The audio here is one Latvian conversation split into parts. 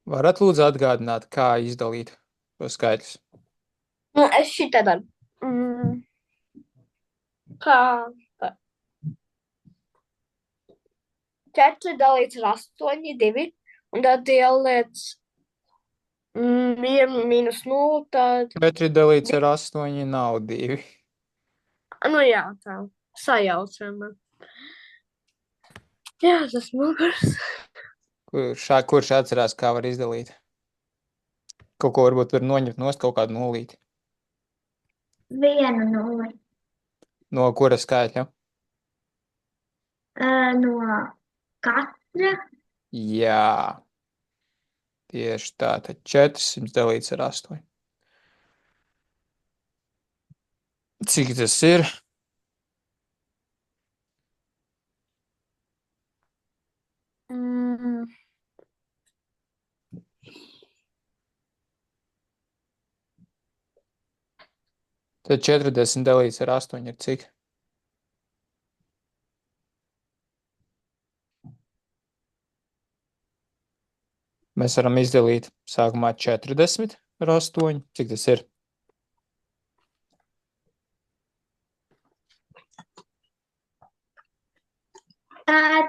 Varat lūdzu atgādināt, kā izdalīt šo skaitļus? Nu, es šitā daru. Kā 4 dalīts ar 8, 2, un tad ieliec 1 mīnus 0, tad, 4 dalīts ar 8 nav 2. nu jā, tā, sajaucam. Jā, tas nogurs. Kurš atcerās, kā var izdalīt? Kaut ko varbūt var noņemt nost kaut kādu nulīti. 1-0. No kura skaitļa? No katra. Jā. Tieši tā, tad 400 dalīts ar 8. Cik tas ir? Mm, Tad 40 dalīts ar 8 ir cik? Mēs varam izdalīt sākumā 40 ar 8. Cik tas ir?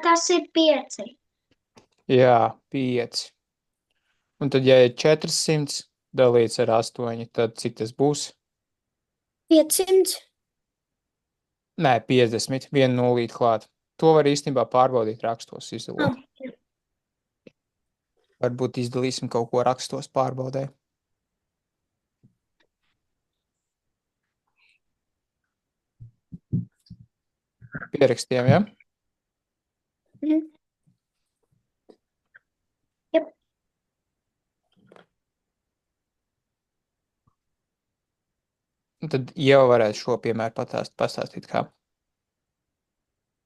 Tas ir 5. Jā, 5. Un tad, ja ir 400 dalīts ar 8, tad cik tas būs? 500. Nē, 50, 1 nulīt klāt. To var īstenībā pārbaudīt rakstos izdalot. Varbūt izdalīsim kaut ko rakstos pārbaudē. Pierakstiem, ja? Jep. Un tad jau varētu šo piemēru pastāstīt kā.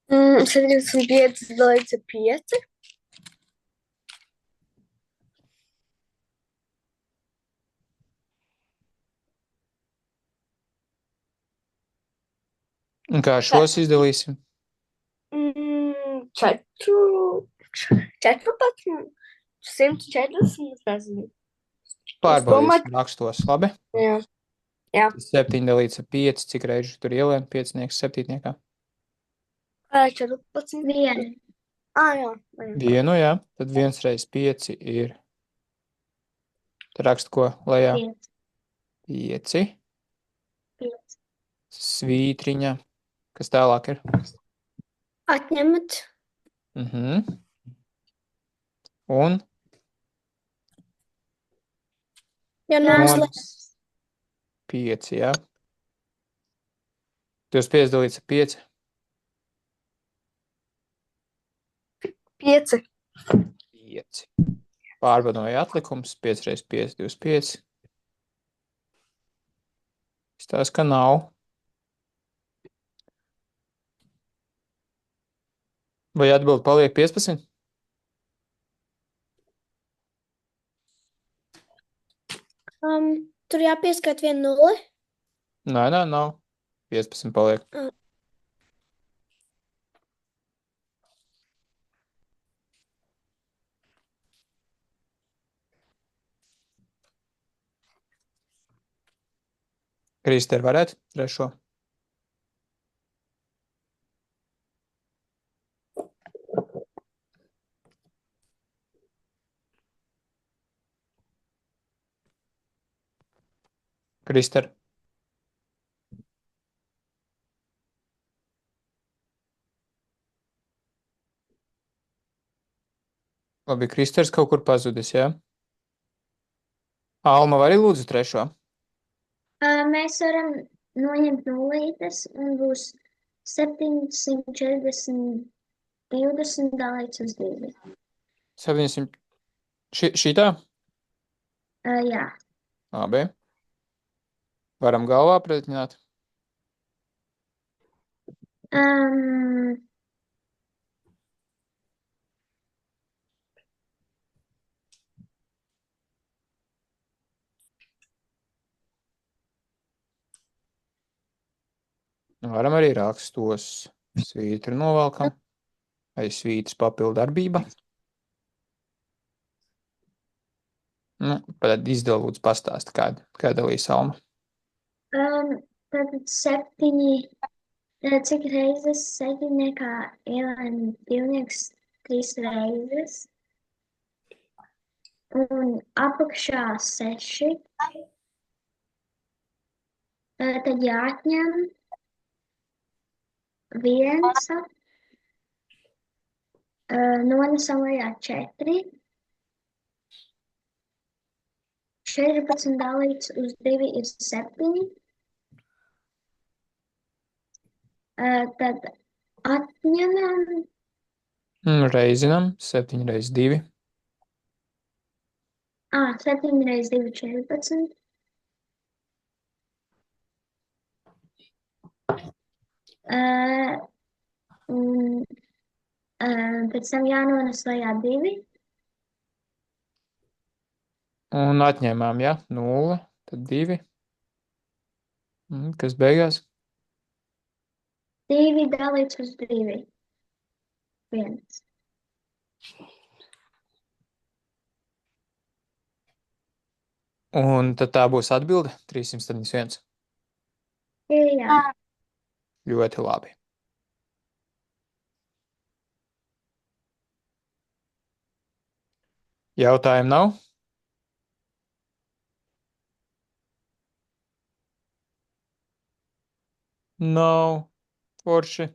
75 dalīts ar 5. Un kā šos izdalīsim? 14, 140, nezinu. Pārbaudīsim rakstos, labi? Jā. Jā. 7 dalīts ar 5, cik reizi tur ielien 5 7. 14. 1. Jā. Vienu, jā. Tad 1 reiz 5 ir. Tad raksta ko lejā? 5. 5. Svītriņa. Kas tālāk ir? Atņemat. Un? Ja Nonis 5, jā. 25 dalīts ar 5. 5. 5. Pārbaudīja atlikums. 5 reiz 5, 25. Izstāsta, ka nav. Vai atbildi paliek 15? Tur jāpieskait 1 0. Nē, nav. 15 paliek. Kristēr varētu trešo? Krister. Labi, Kristers kaut kur pazudis, jā? Alma, var arī lūdzu trešo? Mēs varam noņemt nulītes un būs 740, 20 dalīts uz 2. 700. Šitā? Jā. Labi. Varam galvā aprēķināt? Varam arī rakstos svītru novalkam. Vai svītras papildu darbība? Nu, tad izdala lūdzu pastāst, kā dalīs Alma. Tad 7, cik reizes 7 ielēm 2 3 reizes. Un apakšā 6. Tad jāatņem 1. Nonesam lejā 4. 14 dalīts uz 2 ir 7. Tad atņemam Reizinam 7 reiz 2. 7 reiz 2 14. Un pēc tam jānones lejā 2. Un atņēmām, ja? 0, tad 2. Kas beigās? 2 dalīts uz 2. 1. Un tad tā būs atbilde 371. Jā. Ļoti labi. Jautājumu nav? Nav. Forši.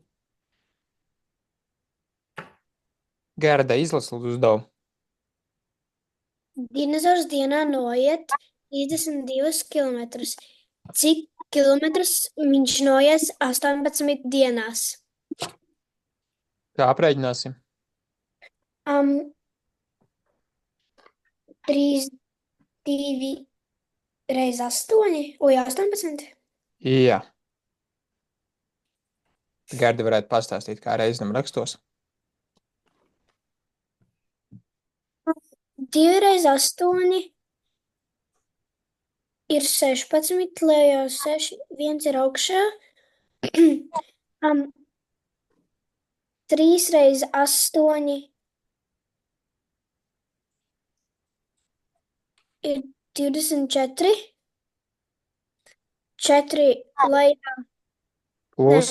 Gerda, izlas lūdzu uzdevumu. Dinozaurs dienā noiet 32 kilometrus. Cik kilometrus viņš noies 18 dienās? Kā aprēķināsim? 3, 2 reiz 8, vai 18? Jā. Gerda varētu pastāstīt, kā reizinam rakstos. 2 reiz 8 ir 16, lejā 6, 1 ir augšā. 3 reiz 8 ir 24. 4 lejā Plus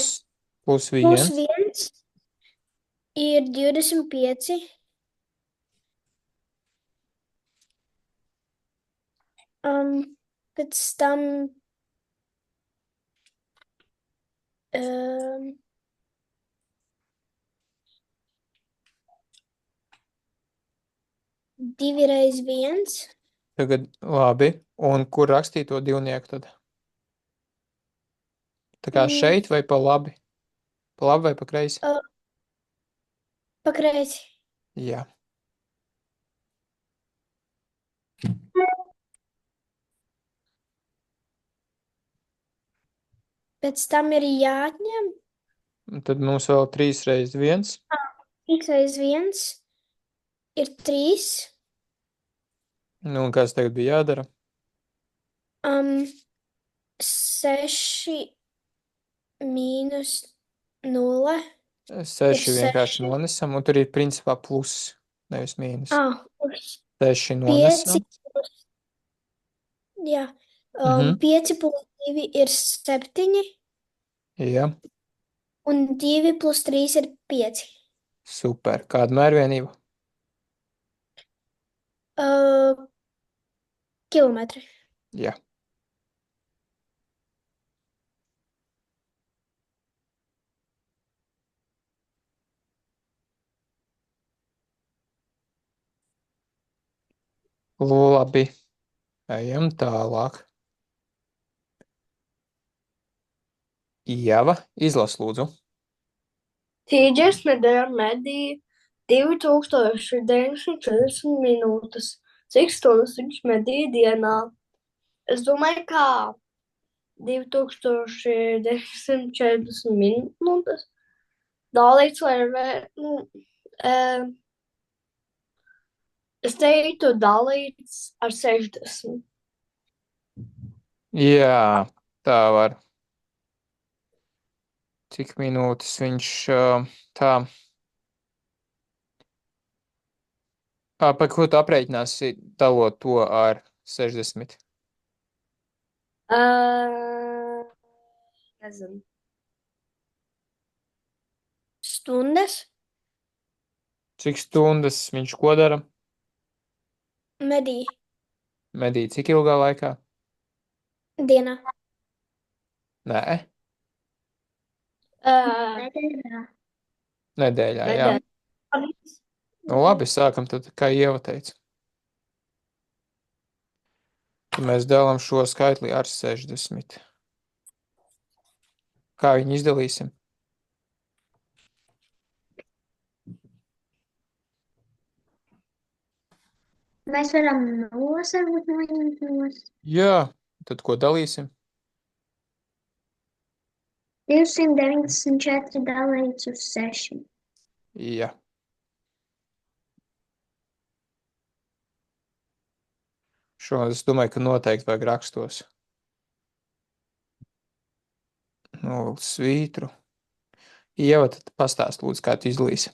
plus 1. 1 ir 25. Pēc tam 2 reiz 1. Tagad labi. Un kur rakstīt to divnieku tad? Tā kā šeit vai pa labi? Pa labi vai pa kreisi? Pa kreisi. Jā. Pēc tam ir jāatņem Un tad mums vēl 3 reiz 1. x reiz 1 ir 3. Nu, un kas tagad bija jādara? 6 mīnus 0 6 Ir vienkārši 6. nonesam, un tur ir principā plus, nevis mīnus. Plus 6 5 nonesam. plus, jā, Mhm. 5 plus 2 ir 7, Jā, un 2 plus 3 ir 5. super. Kāda mērvienība? Kilometri. Jā. Labi. Ejam tālāk. Ieva, izlas lūdzu. Tīģeris nedēļā medīja 2940 minūtes. Cik stundas viņš medīja dienā? Es domāju, kā 2940 minūtes dalīts vai, es teiktu dalīts ar 60. Jā, tā var. Cik minūtes viņš tā. Pa ko tu aprēķināsi dalot to ar 60? Nezinu. Stundas. Cik stundas viņš ko dara? Medī. Medī cik ilgā laikā? Dienā. Nē, Nedēļā. nedēļā, jā. Nedēļa. Nu labi, sākam tad, kā Ieva teica. Tad mēs dalām šo skaitli ar 60. Kā viņu izdalīsim? Mēs varam nulles varbūt noņemt nos. Jā, tad ko dalīsim? 294 dalīts uz 6. Jā. Šo es domāju, ka noteikti vajag rakstos. Nulles svītru. Ieva, tad pastāst lūdzu, kā tu izdalīsi.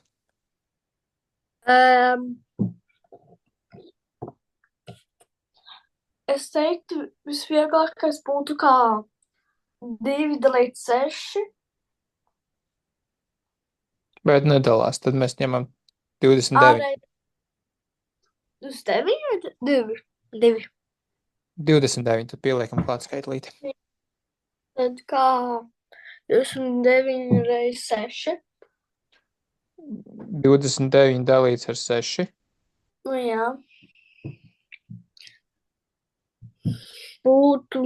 Es teiktu, visvieglākais būtu kā 2 dalīt 6. Bet nedalās, tad mēs ņemam 29. Ārēji. Uz 9 vai 2? 2. 29, tad pieliekam klāt skaitlīti. Tad kā 29 reiz 6. 29 dalīts ar 6. Nu jā. Būtu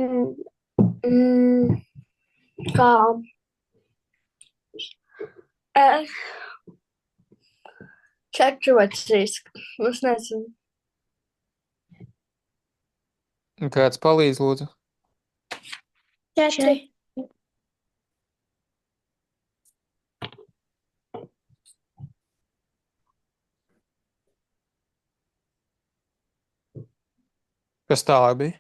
kā 4 vai 3. Es nezinu. Un kāds palīdz, lūdzu? 4. Kas tālāk bija?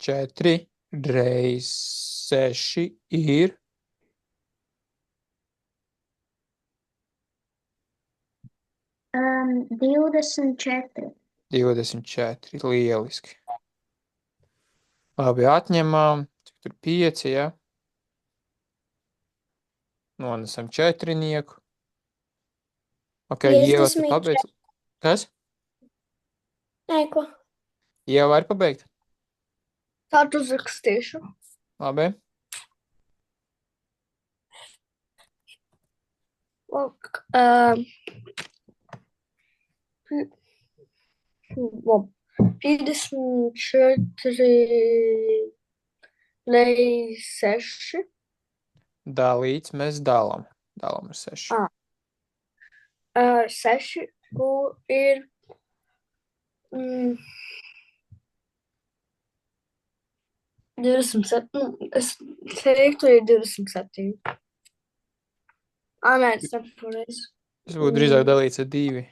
4 reiz 6 ir 24. 24. Lieliski. Labi, atņemam. Cik tur 5, jā? Nonesam 4. Ok, Ieva, tu 50. pabeidz. Kas? Nē, ko? Ieva var pabeigt? Tā tu uzrakstīšu. Labi. Lūk, labi. 54 reiz 6. Dalīts mēs dalām. Dalām ar 6. 6 ir 27. Es teiktu, ir 27. Nē, tas nepareizi. Tas būtu drīzāk dalīts ar 2.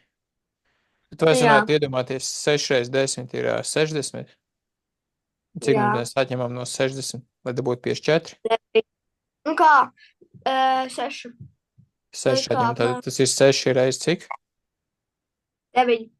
Bet vai es Jā. varētu iedomāties 6 reiz 10 ir 60? Cik Jā. mēs atņemam no 60, lai dabūtu 54? Nu kā, 6, 6 kā atņemam, tad pa- tas ir 6 reiz cik? 9.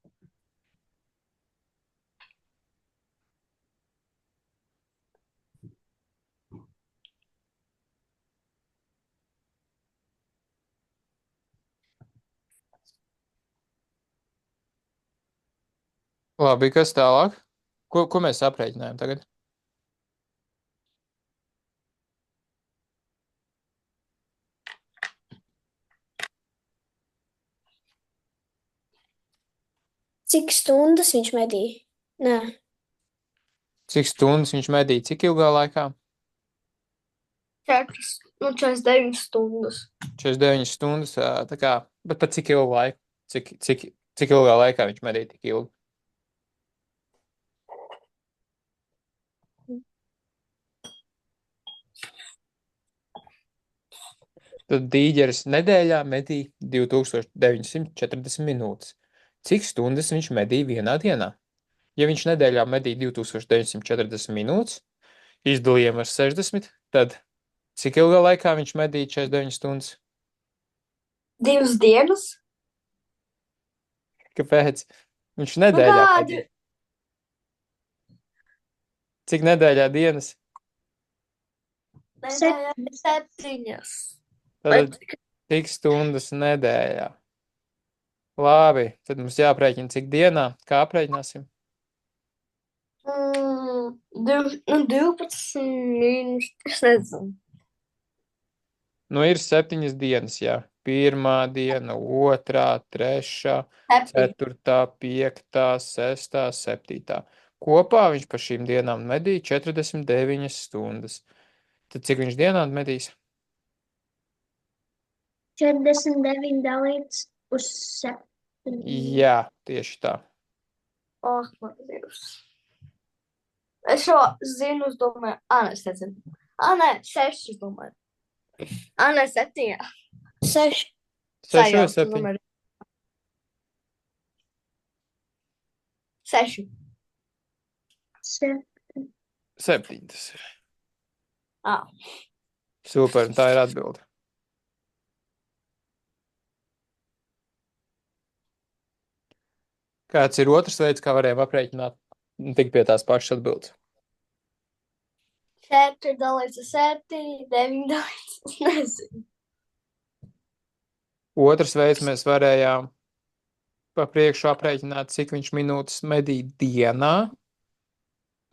Labi, kas tālāk? Ko mēs aprēķinājām tagad? Cik stundas viņš medī? Nē. Cik stundas viņš medīja, cik ilgā laikā? 4, 49 stundas. 49 stundas, tā kā, bet pat cik ilgu laiku? Cik ilgā laikā viņš medīja tik ilgi? Tad dīģeris nedēļā medīja 2940 minūtes. Cik stundas viņš medīja vienā dienā? Ja viņš nedēļā medīja 2940 minūtes, izdalījām ar 60, tad cik ilgā laikā viņš medīja 49 stundas? 2 dienas. Kāpēc? Viņš Nu nedēļā kādu? medī. Cik nedēļā dienas? Nedēļā 7. Tad cik stundas nedēļā? Labi, tad mums jāprēķina cik dienā. Kā aprēķināsim? 12 mīnus. Es nezinu. Nu, ir 7 dienas, jā. 1. diena, 2., 3., 7. 4., 5., 6., 7. Kopā viņš pa šīm dienām medīja 49 stundas. Tad cik viņš dienā medīs? 49 dalīts uz 7. Jā, tieši tā. Oh, man Dievs. Es šo zinu, es domāju. Nē, es nezinu. Nē, 6, es domāju. Nē, 7. 6. 6 vai 7? 6. 7 tas ir. Ah. Super, un tā ir atbilde. Kāds ir otrs veids, kā varējām aprēķināt un tikt pie tās pašas atbildes? 4 dalīts uz 7, 9 dalīts uz nezinu. Otrs veids mēs varējām pa priekšu aprēķināt, cik viņš minūtes medī dienā.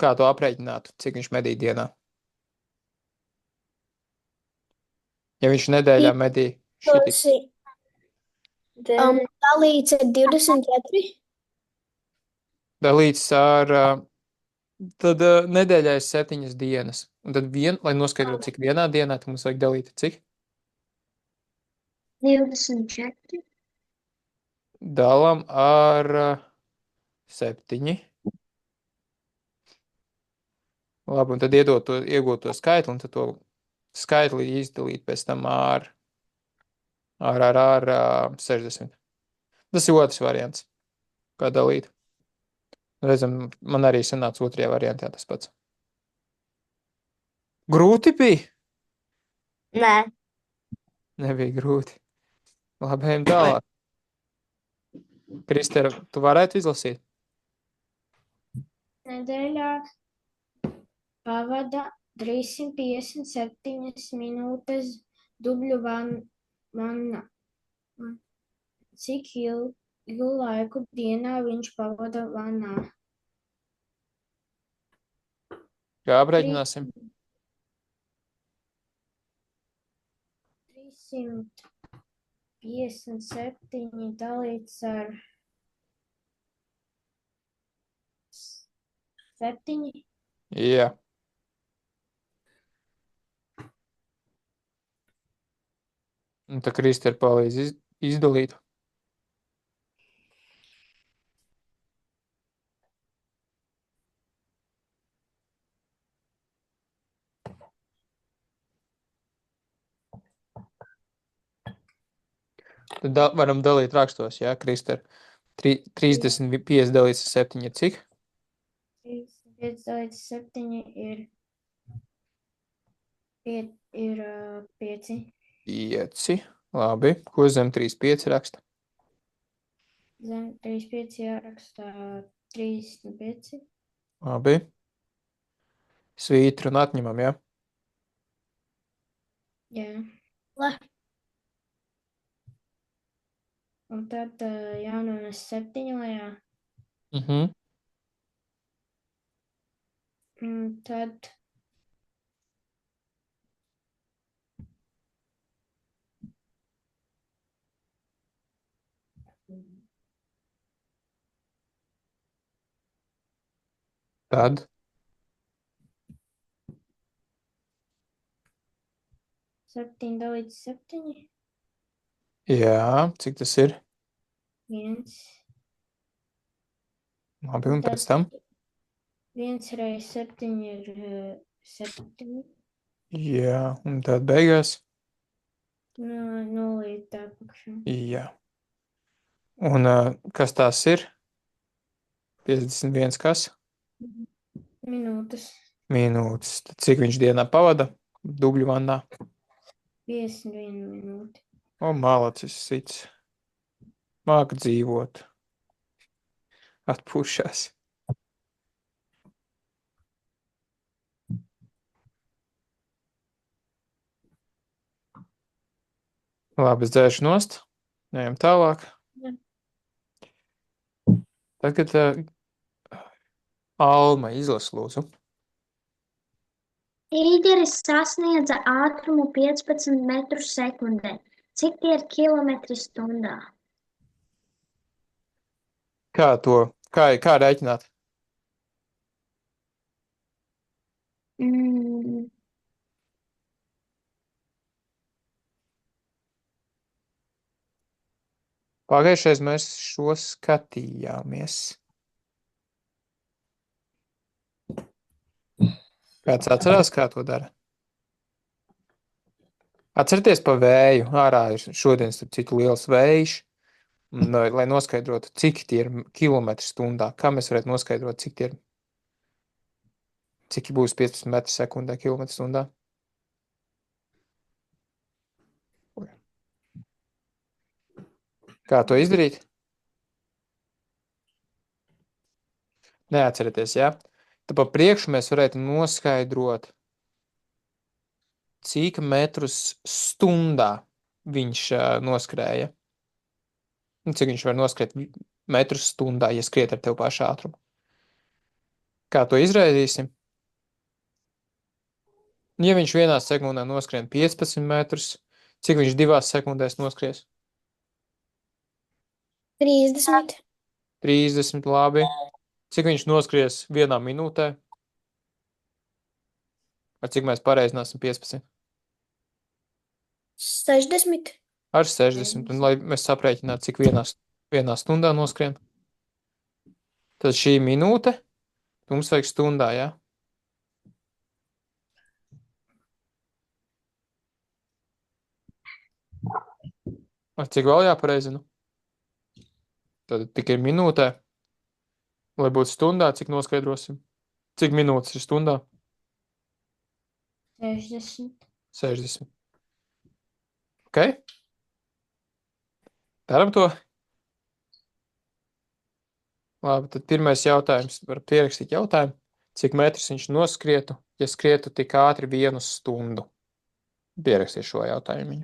Kā to aprēķinātu, cik viņš medī dienā? Ja viņš nedēļā medī šitik. Dalīts ar 24. Dalīts ar, tad nedēļā ir 7 dienas. Un tad lai noskaidrotu, cik vienā dienā, tad mums vajag dalīt ar cik? 24. Dalam ar 7. Labi, un tad iegūt to skaitli, un tad to skaitli izdalīt pēc tam ar 60. Tas ir otrs variants, kā dalīt. Reizēm man arī sanāca otrajā variantā tas pats. Grūti bija? Nē. Nebija grūti. Labi, ejam tālāk. Kristera, tu varētu izlasīt? Nedēļā pavada 357 minūtes dubļu vannā. Cik ilgu laiku dienā viņš pavada vannā? Kā aprēķināsim? 357 dalīts ar 7. Jā. Un tā Kristera palīdz izdalīt. Tad varam dalīt rakstos, jā, Kristera. 35 dalīts ar 7 ir cik? 35 dalīts ar 7 ir 5. 5. Labi. Ko zem 35 raksta? Zem 35 jārakstā 35. Labi. Svītru un atņemam, jā? Jā. Un tad jānones 7 lejā. Un tad Tad 7 dalīts 7. jā, cik tas ir? 1. Labi, un pēc tam? 1 reiz 7 ir 7. Jā, un tad beigās? Nulīt apakšā. Jā. Un kas tās ir? 51 kas? Minūtes. Minūtes. Tad cik viņš dienā pavada? Dubļu vannā? 51 minūti. O, malacis sits. Māk dzīvot. Atpūšās. Labi, es dzēšu nost. Ejam tālāk. Jā. Tagad Alma izlas lūdzu. Tīģeris sasniedza ātrumu 15 metrus sekundē. Cik tie ir kilometri stundā? Kā rēķināt? Mm, Pagājušais mēs šo skatījāmies. Kāds atcerās, kā to dara? Atcerieties pa vēju. Ārā ir šodien, starp citu, liels vējš. Un, lai noskaidrotu, cik tie ir kilometri stundā, kā mēs varētu noskaidrot, cik būs 15 metri sekundē kilometri stundā? Kā to izdarīt? Neatcerieties, jā? Tad pa priekšu mēs varētu noskaidrot, cik metrus stundā viņš noskrēja. Un cik viņš var noskriet metrus stundā, ja skriet ar tev pašu ātrumu. Kā to izraidīsim? Ja viņš vienā sekundē noskrien 15 metrus, cik viņš 2 sekundēs noskries? 30, 30, labi. Cik viņš noskries 1 minūtē? Ar cik mēs pareizināsim 15? 60, Ar 60. Un lai mēs saprēķinātu, cik vienā stundā noskrien. Tad šī minūte mums vajag stundā, jā? Ar cik vēl jāpareizina? Tad tikai minūtē. Lai būtu stundā, cik noskaidrosim? Cik minūtes ir stundā? 60. 60. Ok? Daram to? Labi, tad pirmais jautājums. Var pierakstīt jautājumu. Cik metrus viņš noskrietu, ja skrietu tik ātri 1 stundu? Pierakstīt šo jautājumu.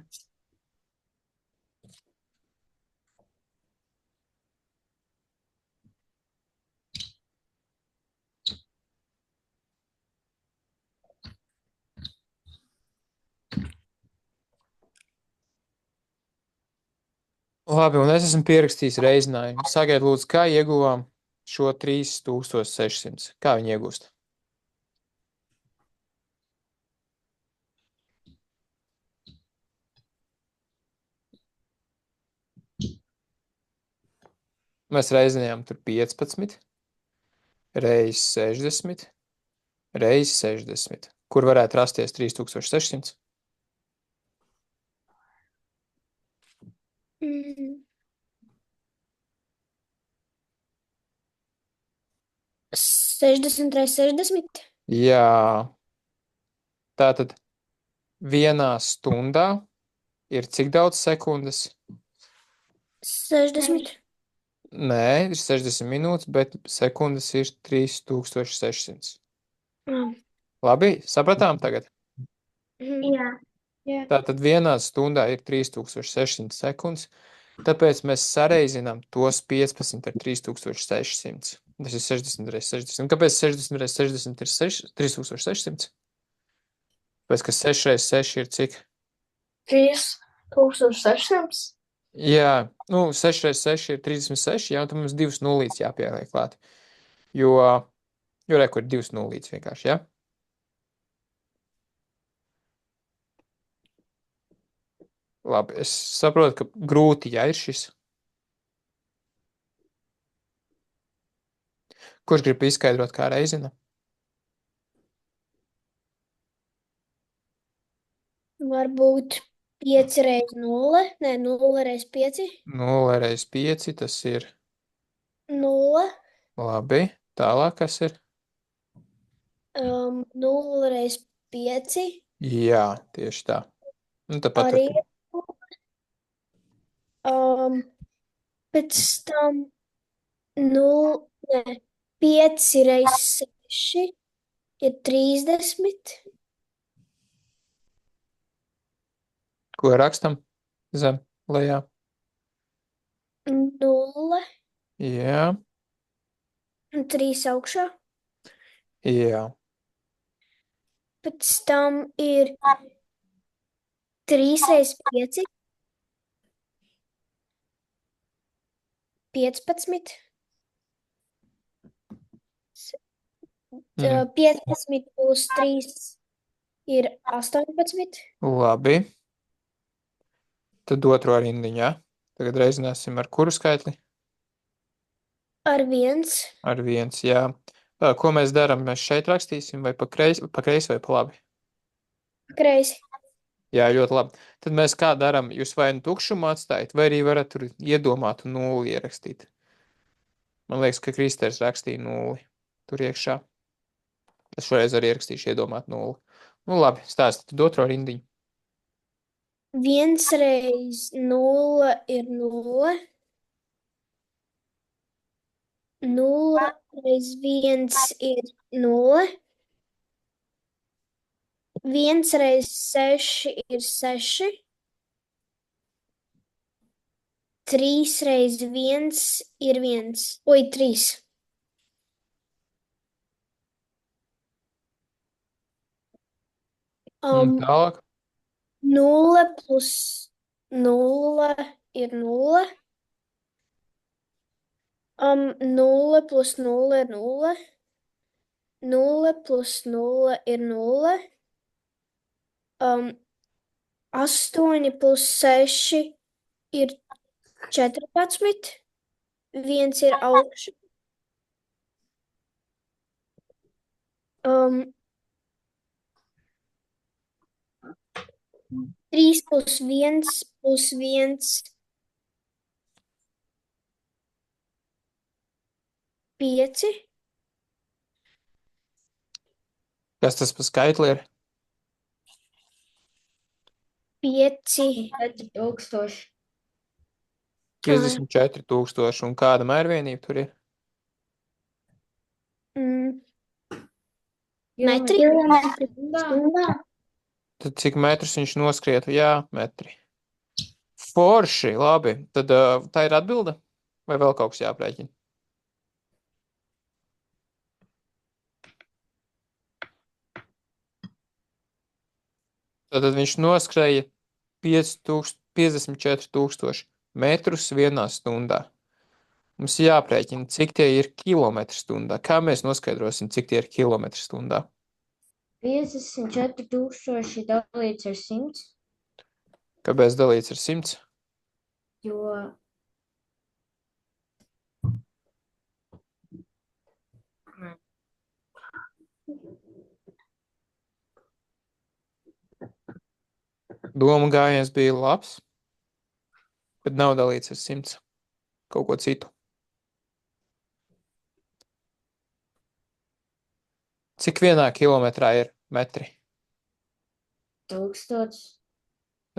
Labi, un es esmu pierakstījis reizinājumu. Sakiet, lūdzu, kā ieguvām šo 3600? Kā viņi iegūst? Mēs reizinājām tur 15, reiz 60, reiz 60. Kur varētu rasties 3600? Mm. 60 reiz 60. Jā. Tātad 1 stundā ir cik daudz sekundes? 60. Nē, ir 60 minūtes, bet sekundes ir 3600. Mm. Labi, sapratām tagad? Mhm. jā, Jā. Tātad 1 stundā ir 3600 sekundes, tāpēc mēs sareizinām tos 15 ar 3600. Tas ir 60 reiz 60. Un kāpēc 60 reiz 60 ir 3600? Pēc, ka 6 reiz 6 ir cik? 3600. Jā, 6 reiz 6 ir 36, jā, un tad mums 2 nulītes jāpieliek klāt. Jo kur ir 2 nulītes vienkārši, jā? Labi, es saprotu, ka grūti, ja ir šis. Kurš grib izskaidrot, kā reizina? Varbūt 5 reiz 0. Nē, 0 reiz 5. 0 reiz 5, tas ir 0. labi. Tālāk, kas ir? 0 reiz 5. Jā, tieši tā. Un tāpat Arī Pēc tam 5 reizes 6 ir 30. Ko rakstam zem lejā? 0 Jā, un 3 augšā. jā. Pēc tam ir 3 reizes 5. 15. Mm. 15 plus 3 ir 18. Labi. Tad otro rindiņu, jā. Tagad reizināsim ar kuru skaitli? Ar 1. Ar 1, jā. Ko mēs darām? Mēs šeit rakstīsim vai pa kreisi vai pa labi? Kreisi. Jā, ļoti labi. Tad mēs kā darām? Jūs vai nu tukšumu atstājat, vai arī varat tur iedomātu nulli ierakstīt. Man liekas, ka Kristers rakstīja nulli tur iekšā. Es šoreiz arī ierakstīšu iedomāt nulli. Nu labi, stāsti tad otro rindiņu. 1 reiz 0 ir 0. 0 reiz 1 ir 0. 1 reiz 6 ir 6. 3 reiz 1 ir 1. Oi, 3. Un tālāk. 0 plus 0 ir 0. 0 plus 0 ir 0. 0 plus 0 ir 0. 8 plus 6 ir 14. 1 ir augšā. 3 plus 1 plus 1 5. Kas tas pa skaitli ir? 5. 4000. 54,000. Un kāda mērvienība tur ir? Metri. Kilometri stundā. Tad cik metrus viņš noskrietu? Jā, metri. Forši, labi. Tad tā ir atbilde? Vai vēl kaut kas jāprēķina? Tad viņš noskrēja 54,000 metrus vienā stundā. Mums jāprēķina, cik tie ir kilometri stundā. Kā mēs noskaidrosim, cik tie ir kilometri stundā? 54,000 dalīts ar 100, Kāpēc dalīts ar 100? jo Doma gājiens bija labs, bet nav dalīts ar 100. Kaut ko citu. Cik vienā kilometrā ir metri? 1000.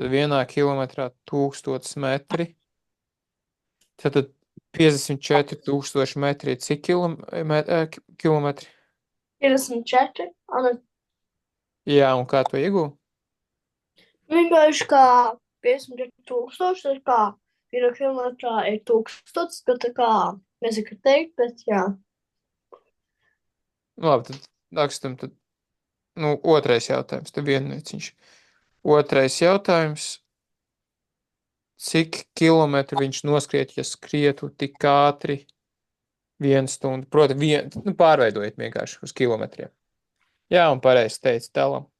Tad vienā kilometrā 1000 metri. Tad 54,000 metri ir cik kilometri? 54. Jā, un kā to iegūst? Vienkārši kā 54,000, tad kā 1 kilometrā ir 1000, tad tā kā nezinu, kā teikt, bet jā. Labi, tad rakstam, tad, otrais jautājums, tad viennieciņš. Otrais jautājums. Cik kilometru viņš noskriet, ja skrietu tik ātri 1 stundu? Proti, pārveidojiet vienkārši uz kilometriem. Jā, un pareizi teica tālāk.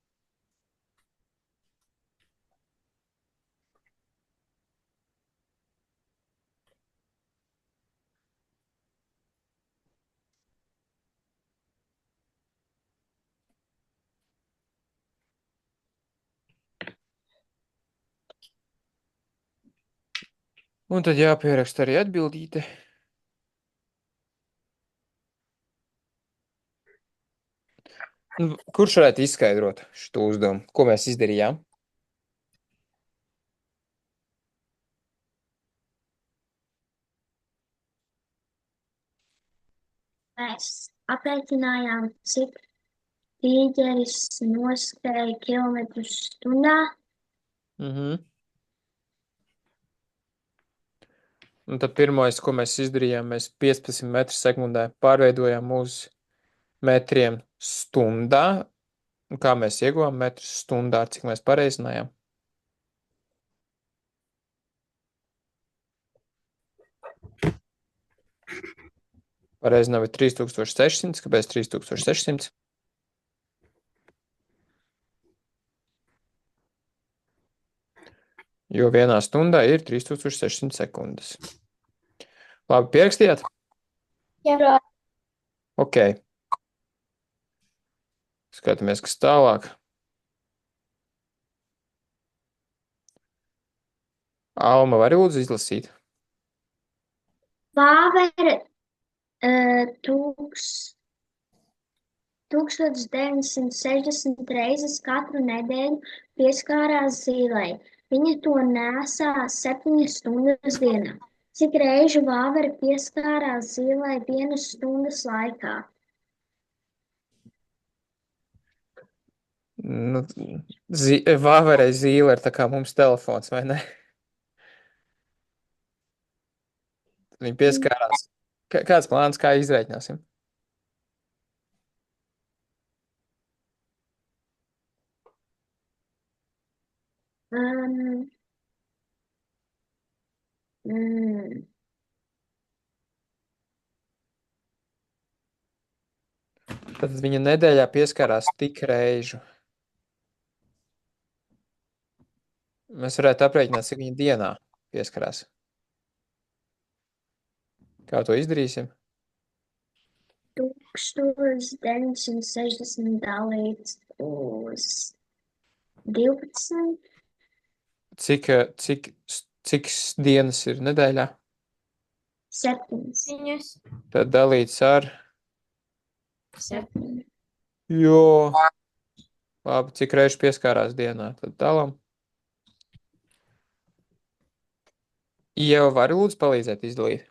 Un tad jāpieraksta arī atbildīte. Kurš varētu izskaidrot šo uzdevumu? Ko mēs izdarījām? mēs aprēķinājām, cik tīģeris noskrēja kilometrus stundā. Un tad pirmais, ko mēs izdarījām, mēs 15 metrus sekundē pārveidojām uz metriem stundā. Un kā mēs ieguvām metrus stundā, cik mēs pareizinājām? Pareizinājām ir 3600, kāpēc 3600? Jo vienā stundā ir 3600 sekundes. Labi, pierakstījāt? Jā. Ok. Skatāmies, kas tālāk. Alma, vari lūdzu izlasīt? Vāvere 1960 reizes katru nedēļu pieskārās zīlei. Viņa to nēsā 7 stundas dienā. Cik reižu vāvere pieskārās zīlei 1 stundas laikā? Nu, vāverei zīle ir tā kā mums telefons, vai ne? Viņa pieskārās. Kāds plāns, kā izreiķināsim? Um, mm, Tad viņa nedēļā pieskārās tik reižu. Mēs varētu aprēķināt, cik viņa dienā pieskarās. Kā to izdarīsim? 1960 dalīts uz 12. Cik dienas ir nedēļā? 7. Viņas. Tad dalīts ar... 7. Jo... Labi, cik reizi pieskārās dienā? Tad dalām. Ieva, vari lūdzu palīdzēt izdalīt?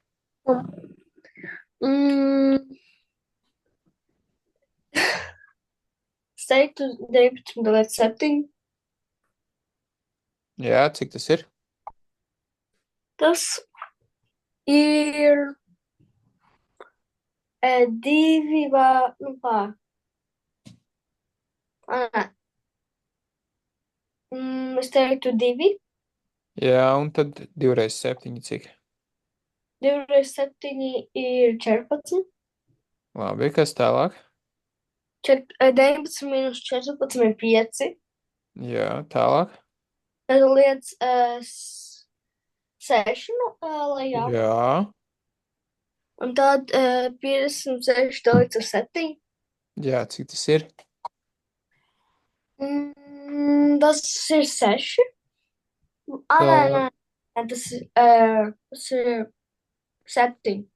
Es teiktu 19 dalīt 7. Jā, cik tas ir? Tas ir 2 vai, nu kā. Nē. Es teiktu 2. Jā, un tad 2 reizes 7, cik? 2 reizes 7 ir 14. Labi, kas tālāk? 19 minus 14 ir 5. Jā, tālāk? Tad liec 6 lejā. Jā, Un tad 56 dalīts ar 7. jā, cik tas ir? Tas ir 6. Nē, tas ir 7.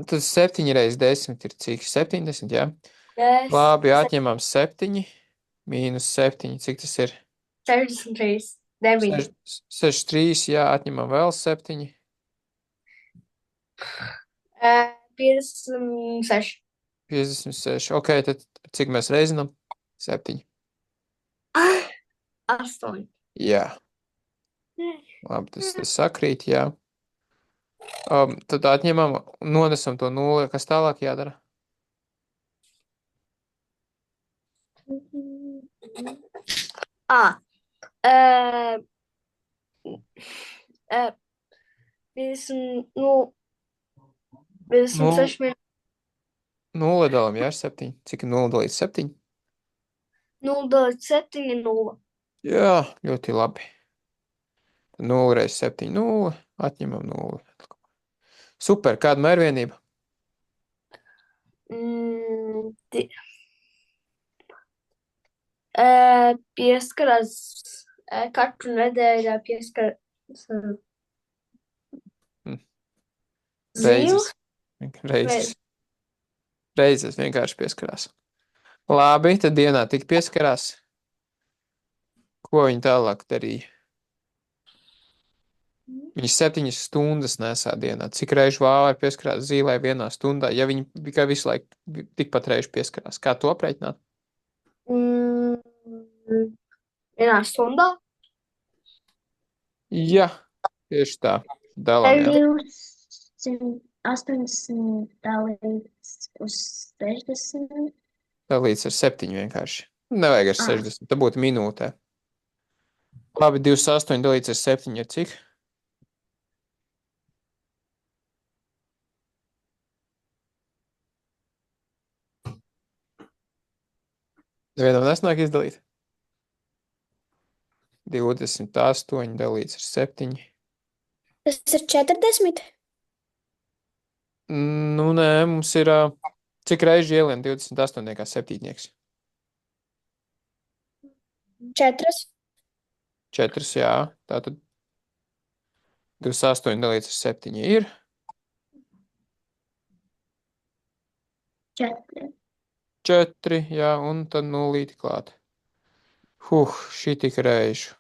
Tas 7 reizes 10 ir cik? 70, jā? Yes. Labi, atņemam 7, mīnus 7, cik tas ir? 63. 9. 63, jā, atņemam vēl 7. 56. 56, ok, tad cik mēs reizinam? 7. 8. Jā. Labi, tas sakrīt, jā. Tad atņemam, nonesam to 0, kas tālāk jādara? Uh, 50, nu, 56 minūtes. 0 dalam, jā, ar 7. Cik ir 0 dalīts 7? 0 dalīt 7 ir 0. Jā, ļoti labi. 0 reizes 7, 0, atņemam 0. Super, kāda mērvienība? Pieskarās katru nedēļu pieskarās Reizes. Reizes vienkārši pieskarās. Labi, tad dienā tik pieskarās. Ko viņi tālāk darīja? Viņi 7 stundas nesā dienā. Cik reižu vāveri pieskarās zīlē vienā stundā, ja viņi tikai visu laiku tikpat reižu pieskarās? Kā to aprēķināt? Mm, vienā stundā? Jā, tieši tā. Dalām, jā. 280 dalīts uz 60. Dalīts ar 7 vienkārši. Nevajag ar 60, tā būtu minūtē. Labi, 28 dalīts ar 7 ir cik? Nevienam nesnāk izdalīt? 28 dalīts ar 7. Tas ir 40. Nu, nē, mums ir, cik reiži ielien 28 kā septītnieks? 4. 4, jā. Tātad 28 dalīts ar 7 ir 4. 4, jā, un tad nulīti klāt. Šī tik reižu.